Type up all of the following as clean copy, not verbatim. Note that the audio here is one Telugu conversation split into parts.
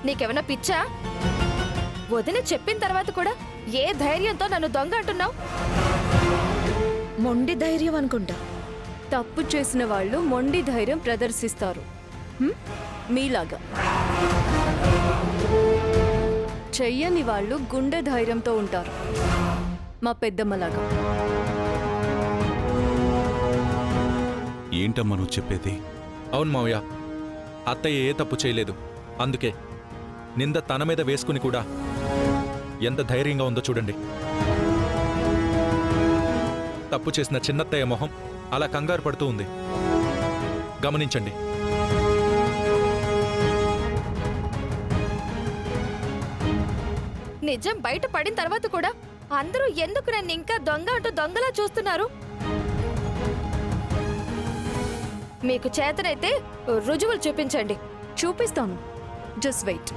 నీకేమైనా పిచ్చా? వదిన చెప్పిన తర్వాత కూడా ఏ ధైర్యంతో నన్ను దొంగ అంటున్నావు? మొండి ధైర్యం అనుకుంటా. తప్పు చేసిన వాళ్ళు మొండి ధైర్యం ప్రదర్శిస్తారు, మీలాగా. చెయ్యని వాళ్ళు గుండె ధైర్యంతో ఉంటారు, మా పెద్దమ్మలాగా. ఏంటమ్మా నువ్వు చెప్పేది? అవును మావయ్య, అత్తయ్య ఏ తప్పు చేయలేదు. అందుకే నింద తన మీద వేసుకుని కూడా ఎంత ధైర్యంగా ఉందో చూడండి. తప్పు చేసిన చిన్నత్తయ్య మొహం అలా కంగారు పడుతూ ఉంది. గమనించండి. నిజం బయట పడిన తర్వాత కూడా అందరూ ఎందుకు నన్ను ఇంకా దొంగ అంటూ దొంగలా చూస్తున్నారు? మీకు చేతనైతే రుజువులు చూపించండి. చూపిస్తాను, జస్ట్ వెయిట్.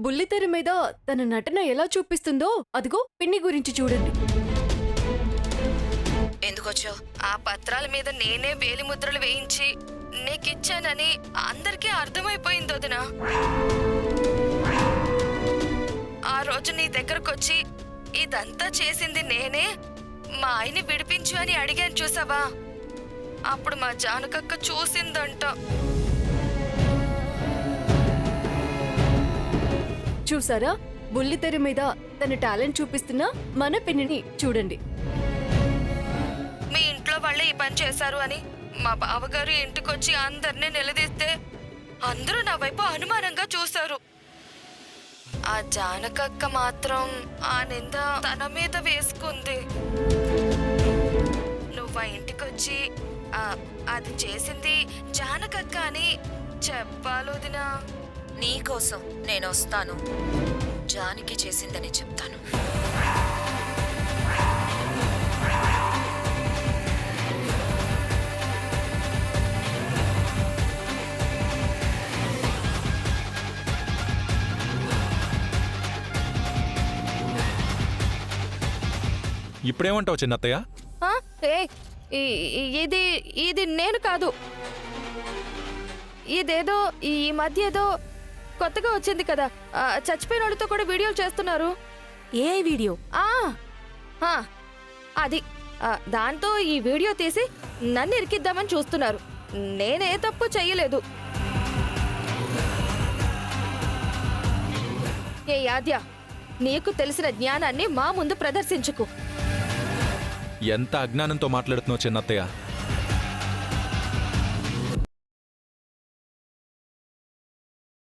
బుల్లితెర మీద తన నటన ఎలా చూపిస్తుందో అదిగో పిన్ని గురించి చూడండి. ఎందుకొచ్చావు? ఆ పత్రాల మీద నేనే వేలి ముద్రలు వేయించి నీకిచ్చానని అందరికీ అర్థమైపోయింది వదిన. ఆ రోజు నీ దగ్గరకొచ్చి ఇదంతా చేసింది నేనే, మా ఆయన్ని విడిపించు అని అడిగాను చూసావా? అప్పుడు మా జానకక్క చూసిందంట. చూసారా, బుల్లితెర మీద తన టాలెంట్ చూపిస్తున్న మన పిన్నిని చూడండి. మీ ఇంట్లో వాళ్ళే ఈ పని చేశారు అని మా బావగారు ఇంటికొచ్చి అందరినీ నిలదీస్తే అందరూ నా వైపు అనుమానంగా చూశారు. ఆ జానకక్క మాత్రం ఆ నింద తన మీద వేసుకుంది. నువ్వు ఆ ఇంటికొచ్చి అది చేసింది జానకక్క అని చెప్పాలొదినా. నీకోసం నేను వస్తాను, జానికి చేసిందని చెప్తాను. ఇప్పుడేమంటావు చిన్నత్తయ్య? ఇది ఇది నేను కాదు. ఇదేదో ఈ మధ్య ఏదో కొత్తగా వచ్చింది కదా, చచ్చిపోయిన వాళ్ళతో కూడా వీడియోలు చేస్తున్నారు. ఏ వీడియో? అది దాంతో ఈ వీడియో తీసి నన్ను ఇరికిద్దామని చూస్తున్నారు. నేనే తప్పు చెయ్యలేదు. ఏ ఆద్య, నీకు తెలిసిన జ్ఞానాన్ని మా ముందు ప్రదర్శించుకు. ఎంత అజ్ఞానంతో మాట్లాడుతున్నావు చిన్నత్తయ్య?